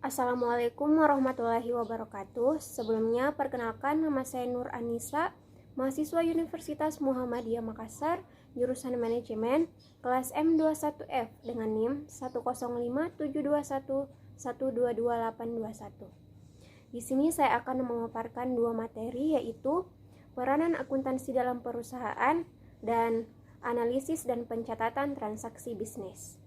Assalamualaikum warahmatullahi wabarakatuh. Sebelumnya, perkenalkan nama saya Nur Anissa, mahasiswa Universitas Muhammadiyah Makassar, jurusan Manajemen, kelas M21F dengan NIM 1057211222821. Di sini saya akan memaparkan dua materi, yaitu peranan akuntansi dalam perusahaan dan analisis dan pencatatan transaksi bisnis.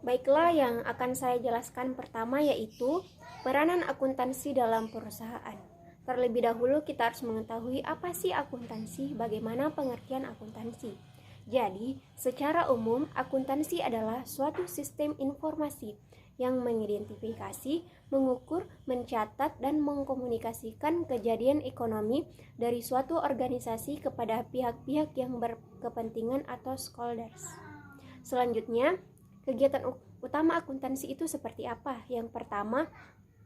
Baiklah, yang akan saya jelaskan pertama yaitu peranan akuntansi dalam perusahaan. Terlebih dahulu kita harus mengetahui apa sih akuntansi, bagaimana pengertian akuntansi. Jadi, secara umum, akuntansi adalah suatu sistem informasi yang mengidentifikasi, mengukur, mencatat, dan mengkomunikasikan kejadian ekonomi dari suatu organisasi kepada pihak-pihak yang berkepentingan atau stakeholders. Selanjutnya, kegiatan utama akuntansi itu seperti apa? Yang pertama,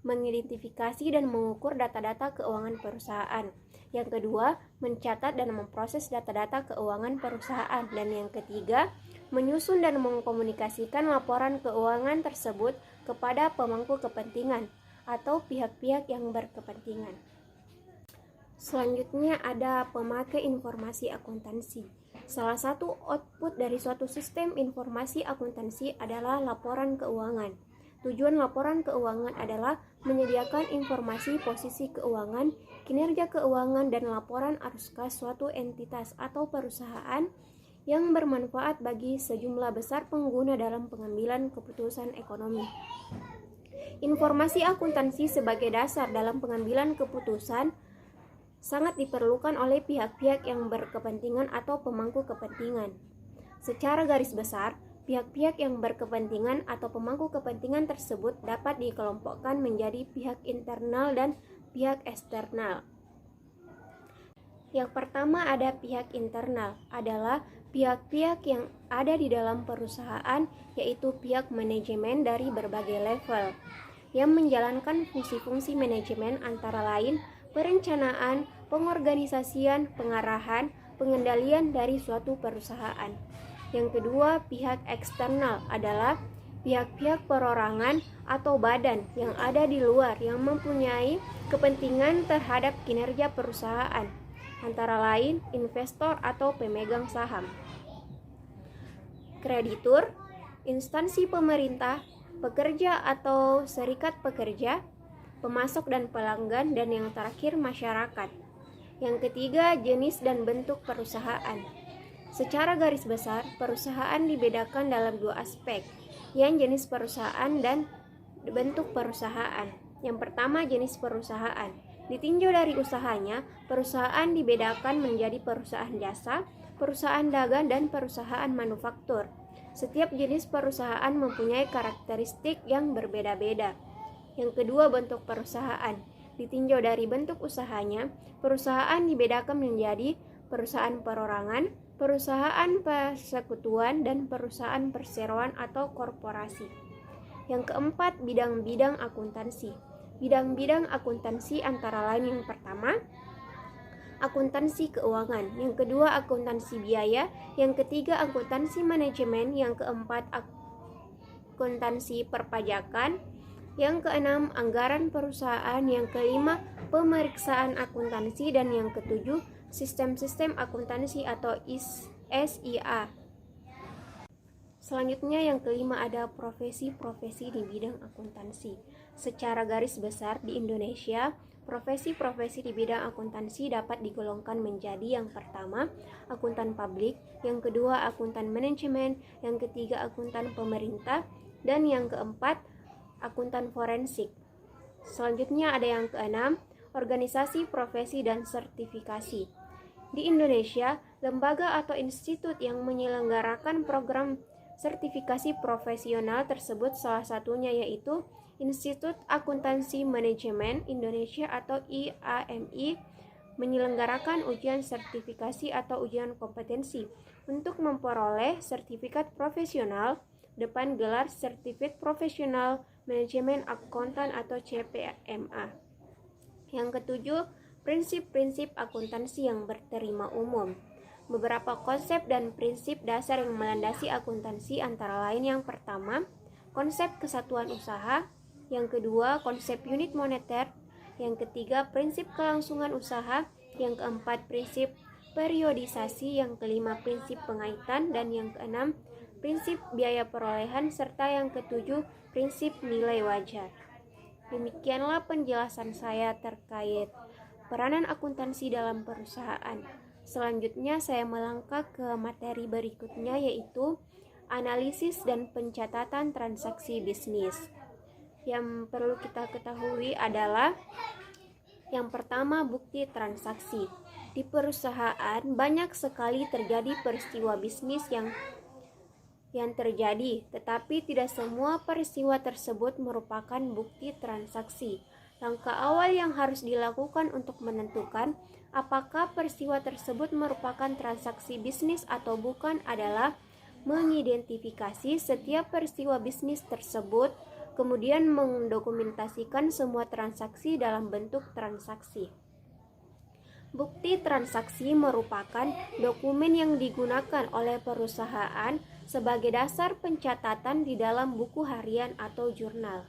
mengidentifikasi dan mengukur data-data keuangan perusahaan. Yang kedua, mencatat dan memproses data-data keuangan perusahaan. Dan yang ketiga, menyusun dan mengkomunikasikan laporan keuangan tersebut kepada pemangku kepentingan atau pihak-pihak yang berkepentingan. Selanjutnya ada pemakai informasi akuntansi. Salah satu output dari suatu sistem informasi akuntansi adalah laporan keuangan. Tujuan laporan keuangan adalah menyediakan informasi posisi keuangan, kinerja keuangan, dan laporan arus kas suatu entitas atau perusahaan yang bermanfaat bagi sejumlah besar pengguna dalam pengambilan keputusan ekonomi. Informasi akuntansi sebagai dasar dalam pengambilan keputusan sangat diperlukan oleh pihak-pihak yang berkepentingan atau pemangku kepentingan. Secara garis besar, pihak-pihak yang berkepentingan atau pemangku kepentingan tersebut dapat dikelompokkan menjadi pihak internal dan pihak eksternal. Yang pertama ada pihak internal, adalah pihak-pihak yang ada di dalam perusahaan, yaitu pihak manajemen dari berbagai level, yang menjalankan fungsi-fungsi manajemen antara lain perencanaan, pengorganisasian, pengarahan, pengendalian dari suatu perusahaan. Yang kedua, pihak eksternal adalah pihak-pihak perorangan atau badan yang ada di luar yang mempunyai kepentingan terhadap kinerja perusahaan, antara lain investor atau pemegang saham. Kreditur, instansi pemerintah, pekerja atau serikat pekerja, pemasok dan pelanggan, dan yang terakhir masyarakat. Yang ketiga, jenis dan bentuk perusahaan. Secara garis besar, perusahaan dibedakan dalam dua aspek, yang jenis perusahaan dan bentuk perusahaan. Yang pertama, jenis perusahaan. Ditinjau dari usahanya, perusahaan dibedakan menjadi perusahaan jasa, perusahaan dagang, dan perusahaan manufaktur. Setiap jenis perusahaan mempunyai karakteristik yang berbeda-beda. Yang kedua, bentuk perusahaan. Ditinjau dari bentuk usahanya, perusahaan dibedakan menjadi perusahaan perorangan, perusahaan persekutuan, dan perusahaan perseroan atau korporasi. Yang keempat, bidang-bidang akuntansi. Bidang-bidang akuntansi antara lain yang pertama, akuntansi keuangan, yang kedua akuntansi biaya, yang ketiga akuntansi manajemen, yang keempat akuntansi perpajakan, yang keenam anggaran perusahaan, yang kelima pemeriksaan akuntansi, dan yang ketujuh sistem-sistem akuntansi atau SIA. Selanjutnya yang kelima ada profesi-profesi di bidang akuntansi. Secara garis besar di Indonesia, profesi-profesi di bidang akuntansi dapat digolongkan menjadi yang pertama akuntan publik, yang kedua akuntan manajemen, yang ketiga akuntan pemerintah, dan yang keempat akuntan forensik. Selanjutnya ada yang keenam, organisasi profesi dan sertifikasi. Di Indonesia, lembaga atau institut yang menyelenggarakan program sertifikasi profesional tersebut salah satunya yaitu Institut Akuntansi Manajemen Indonesia atau IAMI menyelenggarakan ujian sertifikasi atau ujian kompetensi untuk memperoleh sertifikat profesional depan gelar Certificate Profesional Manajemen Akuntan atau CPMA. Yang ketujuh, prinsip-prinsip akuntansi yang berterima umum. Beberapa konsep dan prinsip dasar yang melandasi akuntansi antara lain yang pertama, konsep kesatuan usaha. Yang kedua, konsep unit moneter. Yang ketiga, prinsip kelangsungan usaha. Yang keempat, prinsip periodisasi. Yang kelima, prinsip pengaitan. Dan yang keenam, prinsip biaya perolehan. Serta yang ketujuh, prinsip nilai wajar. Demikianlah penjelasan saya terkait peranan akuntansi dalam perusahaan. Selanjutnya saya melangkah ke materi berikutnya, yaitu analisis dan pencatatan transaksi bisnis. Yang perlu kita ketahui adalah yang pertama, bukti transaksi. Di perusahaan banyak sekali terjadi peristiwa bisnis yang terjadi, tetapi tidak semua peristiwa tersebut merupakan bukti transaksi. Langkah awal yang harus dilakukan untuk menentukan apakah peristiwa tersebut merupakan transaksi bisnis atau bukan adalah mengidentifikasi setiap peristiwa bisnis tersebut, kemudian mendokumentasikan semua transaksi dalam bentuk transaksi. Bukti transaksi merupakan dokumen yang digunakan oleh perusahaan sebagai dasar pencatatan di dalam buku harian atau jurnal.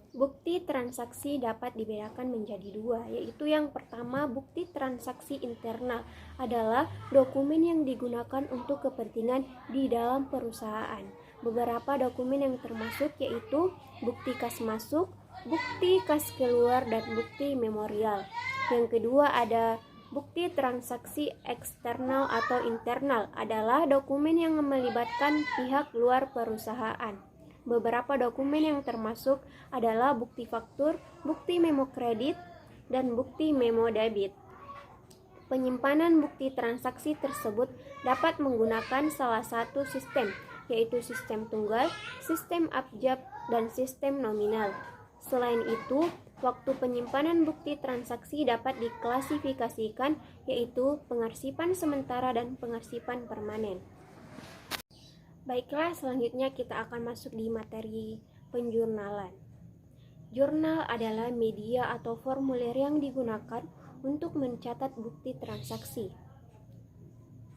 Bukti transaksi dapat dibedakan menjadi dua, yaitu yang pertama, bukti transaksi internal adalah dokumen yang digunakan untuk kepentingan di dalam perusahaan. Beberapa dokumen yang termasuk yaitu bukti kas masuk, bukti kas keluar, dan bukti memorial. Yang kedua ada bukti transaksi eksternal atau internal adalah dokumen yang melibatkan pihak luar perusahaan. Beberapa dokumen yang termasuk adalah bukti faktur, bukti memo kredit, dan bukti memo debit. Penyimpanan bukti transaksi tersebut dapat menggunakan salah satu sistem, yaitu sistem tunggal, sistem abjad, dan sistem nominal. Selain itu, waktu penyimpanan bukti transaksi dapat diklasifikasikan, yaitu pengarsipan sementara dan pengarsipan permanen. Baiklah, selanjutnya kita akan masuk di materi penjurnalan. Jurnal adalah media atau formulir yang digunakan untuk mencatat bukti transaksi.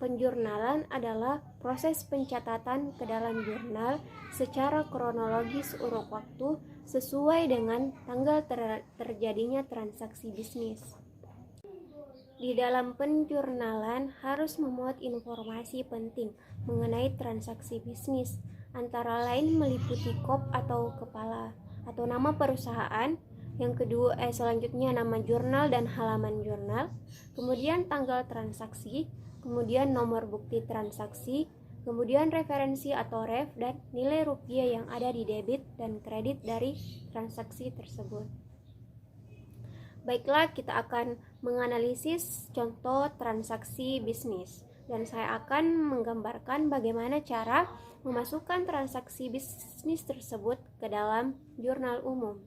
Penjurnalan adalah proses pencatatan ke dalam jurnal secara kronologis urut waktu sesuai dengan tanggal terjadinya transaksi bisnis. Di dalam penjurnalan harus memuat informasi penting mengenai transaksi bisnis, antara lain meliputi KOP atau kepala atau nama perusahaan. Yang kedua, selanjutnya nama jurnal dan halaman jurnal, kemudian tanggal transaksi, kemudian nomor bukti transaksi, kemudian referensi atau ref, dan nilai rupiah yang ada di debit dan kredit dari transaksi tersebut. Baiklah, kita akan menganalisis contoh transaksi bisnis, dan saya akan menggambarkan bagaimana cara memasukkan transaksi bisnis tersebut ke dalam jurnal umum.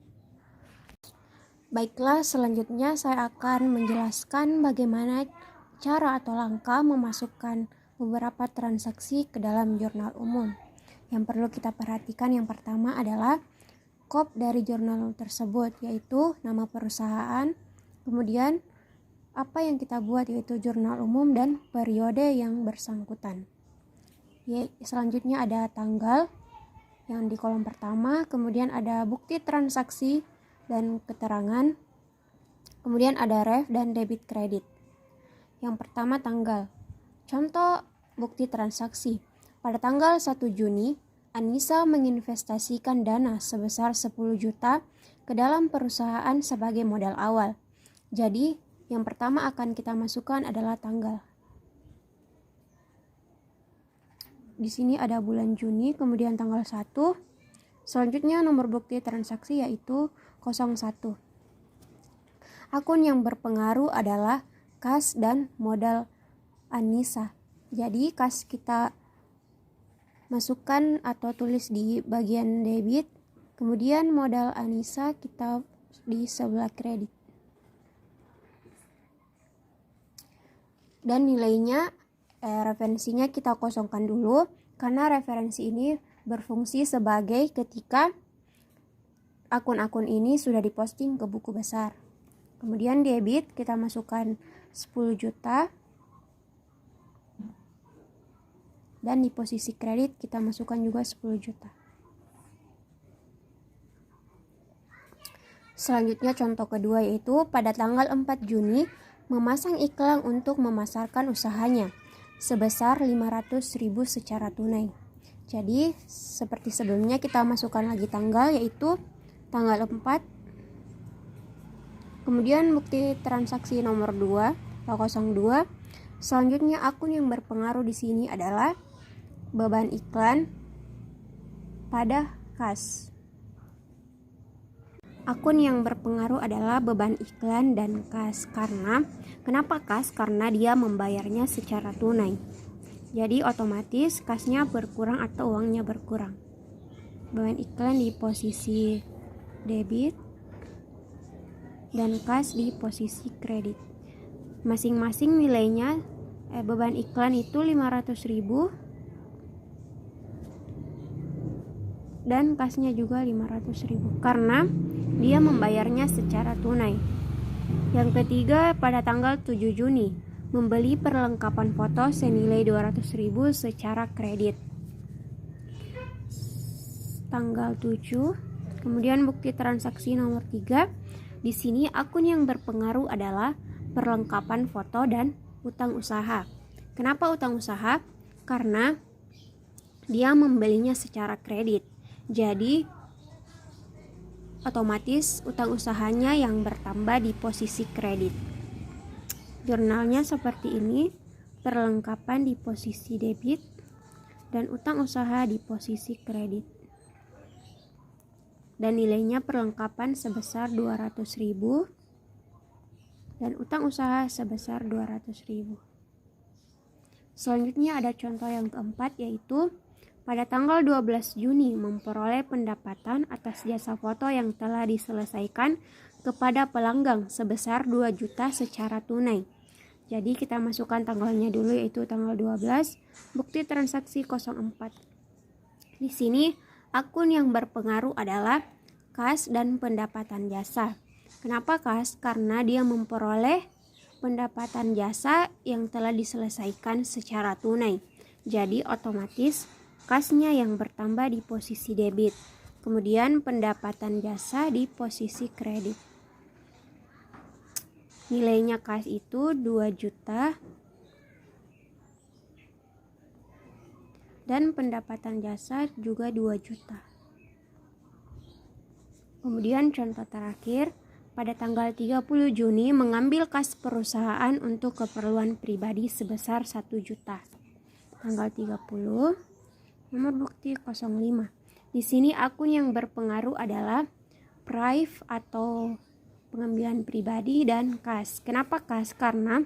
Baiklah, selanjutnya saya akan menjelaskan bagaimana cara atau langkah memasukkan beberapa transaksi ke dalam jurnal umum. Yang perlu kita perhatikan yang pertama adalah KOP dari jurnal tersebut, yaitu nama perusahaan, kemudian apa yang kita buat yaitu jurnal umum dan periode yang bersangkutan. Selanjutnya ada tanggal yang di kolom pertama, kemudian ada bukti transaksi dan keterangan, kemudian ada ref dan debit kredit. Yang pertama tanggal. Contoh bukti transaksi. Pada tanggal 1 Juni, Anissa menginvestasikan dana sebesar 10 juta ke dalam perusahaan sebagai modal awal. Jadi, yang pertama akan kita masukkan adalah tanggal. Di sini ada bulan Juni, kemudian tanggal 1. Selanjutnya nomor bukti transaksi yaitu 01. Akun yang berpengaruh adalah kas dan modal Anissa. Jadi, kas kita masukkan atau tulis di bagian debit, kemudian modal Anissa kita di sebelah kredit. Dan nilainya, referensinya kita kosongkan dulu, karena referensi ini berfungsi sebagai ketika akun-akun ini sudah diposting ke buku besar. Kemudian debit kita masukkan 10 juta. Dan di posisi kredit kita masukkan juga 10 juta. Selanjutnya contoh kedua yaitu pada tanggal 4 Juni memasang iklan untuk memasarkan usahanya sebesar 500.000 secara tunai. Jadi seperti sebelumnya kita masukkan lagi tanggal yaitu tanggal 4. Kemudian bukti transaksi nomor 2 atau 02. Selanjutnya akun yang berpengaruh di sini adalah beban iklan pada kas. Akun yang berpengaruh adalah beban iklan dan kas. Kenapa kas? Karena dia membayarnya secara tunai. Jadi otomatis kasnya berkurang atau uangnya berkurang. Beban iklan di posisi debit dan kas di posisi kredit. Masing-masing nilainya beban iklan itu 500.000 dan kasnya juga 500.000 karena dia membayarnya secara tunai. Yang ketiga, pada tanggal 7 Juni membeli perlengkapan foto senilai 200.000 secara kredit. Tanggal 7. Kemudian bukti transaksi nomor 3. Di sini akun yang berpengaruh adalah perlengkapan foto dan utang usaha. Kenapa utang usaha? Karena dia membelinya secara kredit. Jadi otomatis utang usahanya yang bertambah di posisi kredit. Jurnalnya seperti ini, perlengkapan di posisi debit dan utang usaha di posisi kredit. Dan nilainya perlengkapan sebesar 200.000 dan utang usaha sebesar 200.000. Selanjutnya ada contoh yang keempat yaitu pada tanggal 12 Juni memperoleh pendapatan atas jasa foto yang telah diselesaikan kepada pelanggan sebesar 2 juta secara tunai. Jadi kita masukkan tanggalnya dulu yaitu tanggal 12, bukti transaksi 04. Di sini akun yang berpengaruh adalah kas dan pendapatan jasa. Kenapa kas? Karena dia memperoleh pendapatan jasa yang telah diselesaikan secara tunai. Jadi otomatis kasnya yang bertambah di posisi debit, kemudian pendapatan jasa di posisi kredit. Nilainya kas itu 2 juta dan pendapatan jasa juga 2 juta. Kemudian contoh terakhir, pada tanggal 30 Juni mengambil kas perusahaan untuk keperluan pribadi sebesar 1 juta. Tanggal 30. Nomor bukti 05. Di sini akun yang berpengaruh adalah prive atau pengambilan pribadi dan kas. Kenapa kas? Karena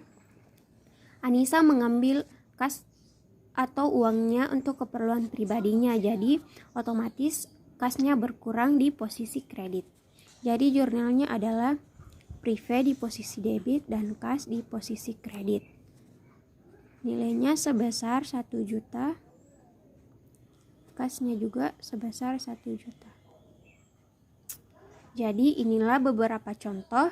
Anissa mengambil kas atau uangnya untuk keperluan pribadinya. Jadi otomatis kasnya berkurang di posisi kredit. Jadi jurnalnya adalah prive di posisi debit dan kas di posisi kredit. Nilainya sebesar 1 juta. Kasnya juga sebesar 1 juta. Jadi inilah beberapa contoh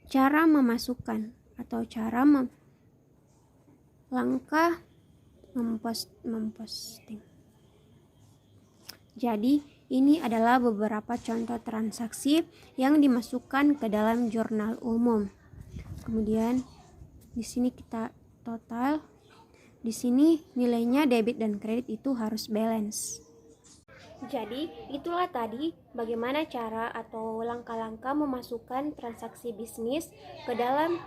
cara memasukkan atau cara langkah memposting. Jadi ini adalah beberapa contoh transaksi yang dimasukkan ke dalam jurnal umum. Kemudian di sini kita total. Di sini nilainya debit dan kredit itu harus balance. Jadi itulah tadi bagaimana cara atau langkah-langkah memasukkan transaksi bisnis ke dalam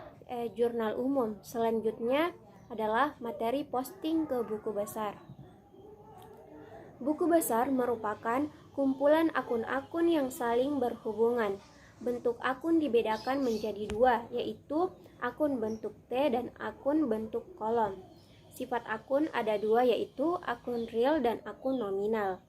jurnal umum. Selanjutnya adalah materi posting ke buku besar. Buku besar merupakan kumpulan akun-akun yang saling berhubungan. Bentuk akun dibedakan menjadi dua, yaitu akun bentuk T dan akun bentuk kolom. Sifat akun ada dua, yaitu akun real dan akun nominal.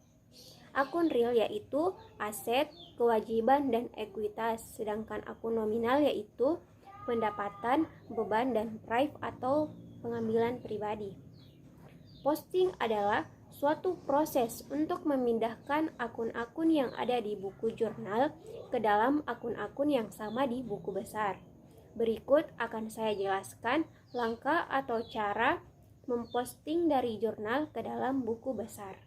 Akun real yaitu aset, kewajiban, dan ekuitas, sedangkan akun nominal yaitu pendapatan, beban, dan prive atau pengambilan pribadi. Posting adalah suatu proses untuk memindahkan akun-akun yang ada di buku jurnal ke dalam akun-akun yang sama di buku besar. Berikut akan saya jelaskan langkah atau cara memposting dari jurnal ke dalam buku besar.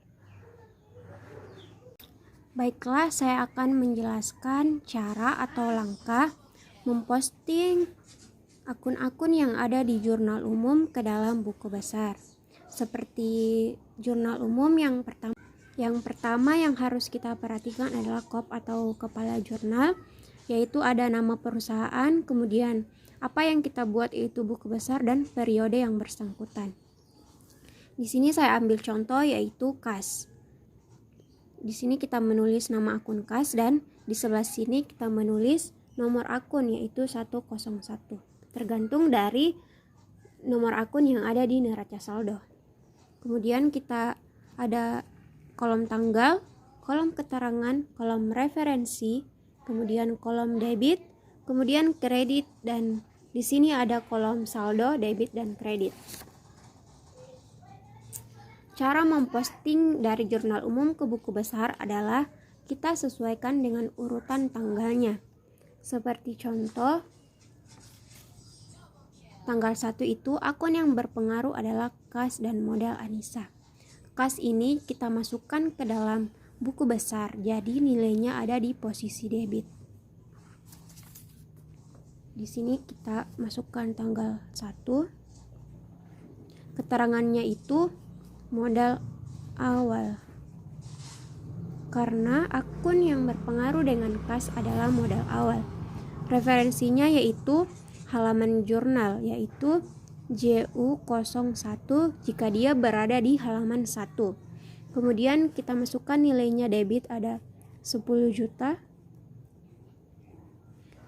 Baiklah, saya akan menjelaskan cara atau langkah memposting akun-akun yang ada di jurnal umum ke dalam buku besar. Seperti jurnal umum yang pertama yang harus kita perhatikan adalah KOP atau kepala jurnal, yaitu ada nama perusahaan, kemudian apa yang kita buat yaitu buku besar dan periode yang bersangkutan. Di sini saya ambil contoh yaitu KAS. Di sini kita menulis nama akun KAS dan di sebelah sini kita menulis nomor akun yaitu 101. Tergantung dari nomor akun yang ada di neraca saldo. Kemudian kita ada kolom tanggal, kolom keterangan, kolom referensi, kemudian kolom debit, kemudian kredit, dan di sini ada kolom saldo, debit, dan kredit. Cara memposting dari jurnal umum ke buku besar adalah kita sesuaikan dengan urutan tanggalnya. Seperti contoh, tanggal 1 itu akun yang berpengaruh adalah KAS dan modal Anissa. KAS ini kita masukkan ke dalam buku besar, jadi nilainya ada di posisi debit. Di sini kita masukkan tanggal 1. Keterangannya itu modal awal. Karena akun yang berpengaruh dengan KAS adalah modal awal. Referensinya yaitu halaman jurnal, yaitu JU01 jika dia berada di halaman 1. Kemudian kita masukkan nilainya debit ada 10 juta.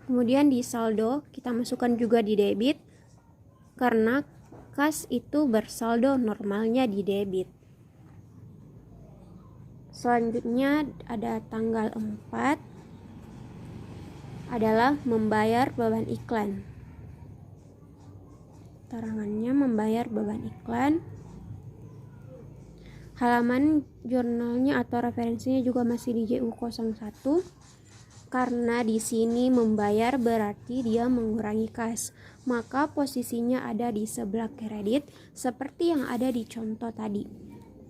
Kemudian di saldo kita masukkan juga di debit karena KAS itu bersaldo normalnya di debit. Selanjutnya ada tanggal 4 adalah membayar beban iklan. Keterangannya membayar beban iklan. Halaman jurnalnya atau referensinya juga masih di JU01 karena di sini membayar berarti dia mengurangi KAS, maka posisinya ada di sebelah kredit seperti yang ada di contoh tadi.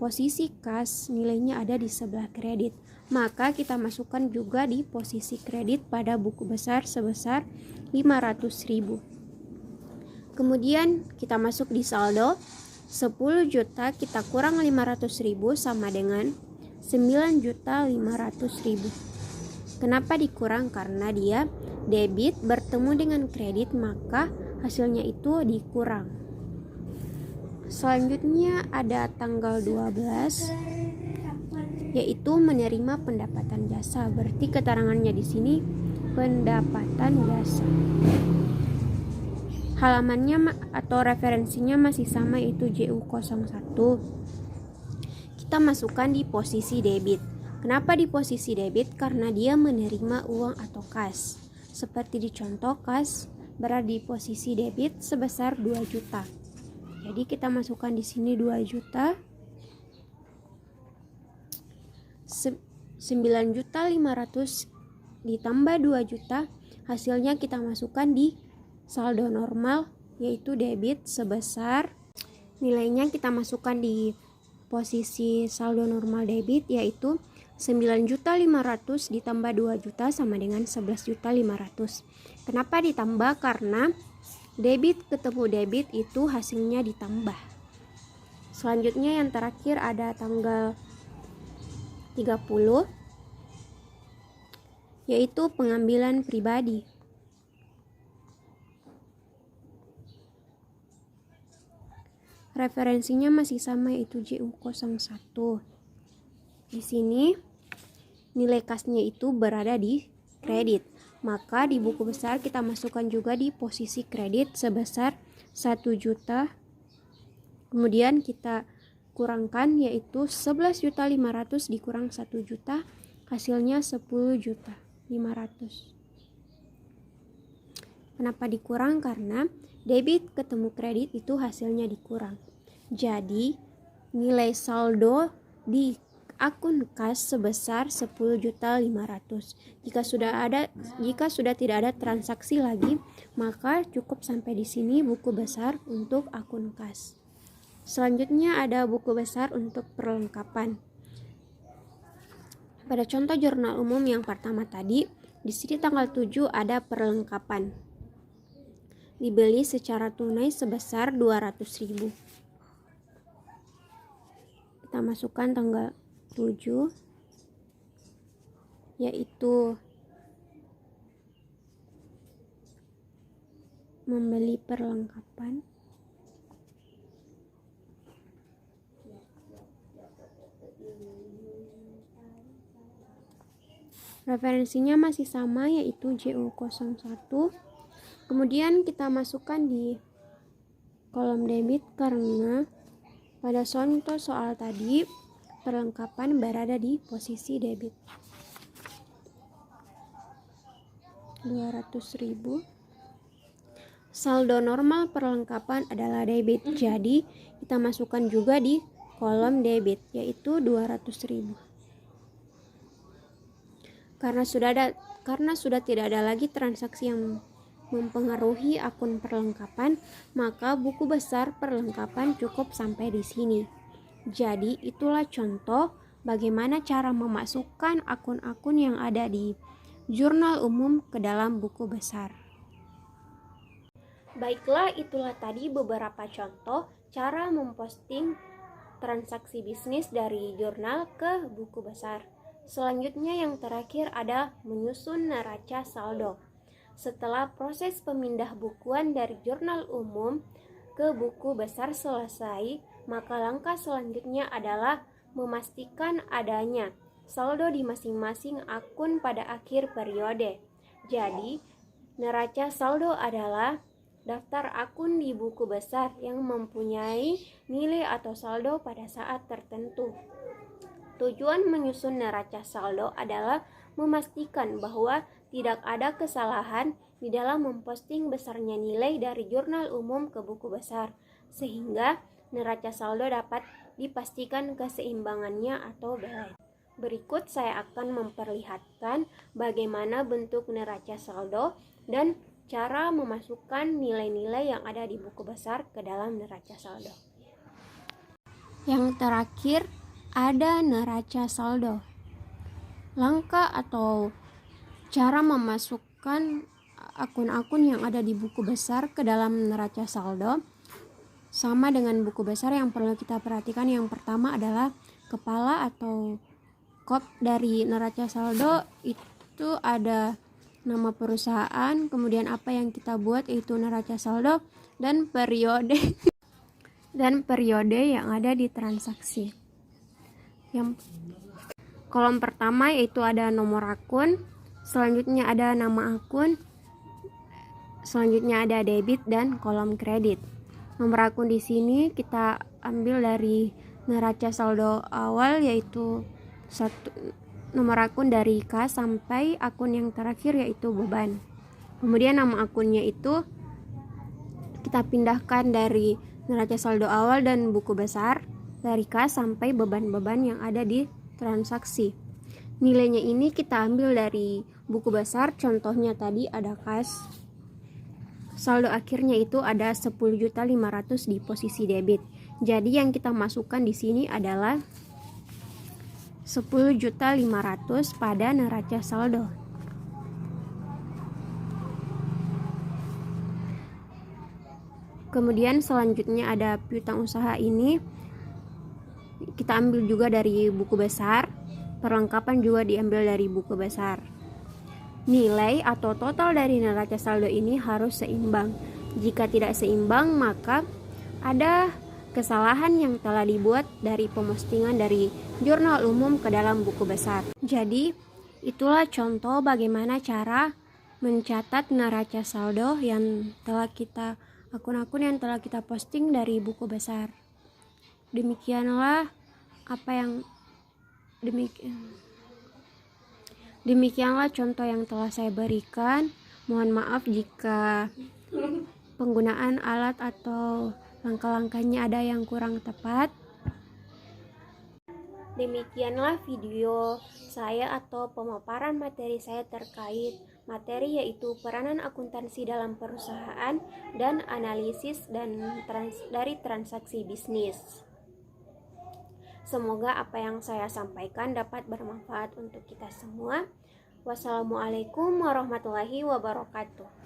Posisi KAS nilainya ada di sebelah kredit, maka kita masukkan juga di posisi kredit pada buku besar sebesar 500.000. Kemudian kita masuk di saldo, 10 juta kita kurang 500.000 sama dengan 9.500.000. Kenapa dikurang? Karena dia debit bertemu dengan kredit, maka hasilnya itu dikurang. Selanjutnya ada tanggal 12 yaitu menerima pendapatan jasa. Berarti keterangannya di sini pendapatan jasa. Halamannya atau referensinya masih sama yaitu JU01. Kita masukkan di posisi debit. Kenapa di posisi debit? Karena dia menerima uang atau KAS. Seperti di contoh, KAS berada di posisi debit sebesar 2 juta. Jadi kita masukkan di sini 2 juta. 9.500.000 ditambah 2 juta. Hasilnya kita masukkan di saldo normal yaitu debit sebesar, nilainya kita masukkan di posisi saldo normal debit yaitu 9.500.000 ditambah 2 juta sama dengan 11.500.000. Kenapa ditambah? Karena debit ketemu debit itu hasilnya ditambah. Selanjutnya yang terakhir ada tanggal 30 yaitu pengambilan pribadi. Referensinya masih sama yaitu JU01. Di sini nilai KAS-nya itu berada di kredit. Maka di buku besar kita masukkan juga di posisi kredit sebesar 1 juta. Kemudian kita kurangkan yaitu 11.500.000 dikurang 1 juta, hasilnya 10.500.000. Kenapa dikurang? Karena debit ketemu kredit itu hasilnya dikurang. Jadi nilai saldo di akun KAS sebesar 10.500.000. Jika sudah tidak ada transaksi lagi, maka cukup sampai di sini buku besar untuk akun KAS. Selanjutnya ada buku besar untuk perlengkapan. Pada contoh jurnal umum yang pertama tadi, di sini tanggal 7 ada perlengkapan. Dibeli secara tunai sebesar 200.000. Kita masukkan tanggal 7, yaitu membeli perlengkapan. Referensinya masih sama, yaitu JU01. Kemudian kita masukkan di kolom debit karena pada contoh soal tadi perlengkapan berada di posisi debit. 200.000. Saldo normal perlengkapan adalah debit, jadi kita masukkan juga di kolom debit, yaitu 200.000. Karena sudah tidak ada lagi transaksi yang mempengaruhi akun perlengkapan, maka buku besar perlengkapan cukup sampai di sini. Jadi itulah contoh bagaimana cara memasukkan akun-akun yang ada di jurnal umum ke dalam buku besar. Baiklah, itulah tadi beberapa contoh cara memposting transaksi bisnis dari jurnal ke buku besar. Selanjutnya yang terakhir ada menyusun neraca saldo. Setelah proses pemindah bukuan dari jurnal umum ke buku besar selesai, maka langkah selanjutnya adalah memastikan adanya saldo di masing-masing akun pada akhir periode. Jadi, neraca saldo adalah daftar akun di buku besar yang mempunyai nilai atau saldo pada saat tertentu. Tujuan menyusun neraca saldo adalah memastikan bahwa tidak ada kesalahan di dalam memposting besarnya nilai dari jurnal umum ke buku besar, sehingga neraca saldo dapat dipastikan keseimbangannya atau balance. Berikut saya akan memperlihatkan bagaimana bentuk neraca saldo dan cara memasukkan nilai-nilai yang ada di buku besar ke dalam neraca saldo. Yang terakhir ada neraca saldo. Langkah atau cara memasukkan akun-akun yang ada di buku besar ke dalam neraca saldo sama dengan buku besar. Yang perlu kita perhatikan yang pertama adalah kepala atau kop dari neraca saldo itu ada nama perusahaan, kemudian apa yang kita buat yaitu neraca saldo dan periode yang ada di transaksi. Yang kolom pertama yaitu ada nomor akun, selanjutnya ada nama akun, selanjutnya ada debit dan kolom kredit. Nomor akun di sini kita ambil dari neraca saldo awal, yaitu nomor akun dari kas sampai akun yang terakhir yaitu beban. Kemudian nama akunnya itu kita pindahkan dari neraca saldo awal dan buku besar, dari kas sampai beban-beban yang ada di transaksi. Nilainya ini kita ambil dari buku besar, contohnya tadi ada kas. Saldo akhirnya itu ada 10.500.000 di posisi debit. Jadi yang kita masukkan di sini adalah 10.500.000 pada neraca saldo. Kemudian selanjutnya ada piutang usaha, ini kita ambil juga dari buku besar, perlengkapan juga diambil dari buku besar. Nilai atau total dari neraca saldo ini harus seimbang. Jika tidak seimbang, maka ada kesalahan yang telah dibuat dari pemustingan dari jurnal umum ke dalam buku besar. Jadi, itulah contoh bagaimana cara mencatat neraca saldo yang telah kita akun-akun yang telah kita posting dari buku besar. Demikianlah contoh yang telah saya berikan. Mohon maaf jika penggunaan alat atau langkah-langkahnya ada yang kurang tepat. Demikianlah video saya atau pemaparan materi saya terkait materi yaitu peranan akuntansi dalam perusahaan dan analisis dari transaksi bisnis. Semoga apa yang saya sampaikan dapat bermanfaat untuk kita semua. Wassalamualaikum warahmatullahi wabarakatuh.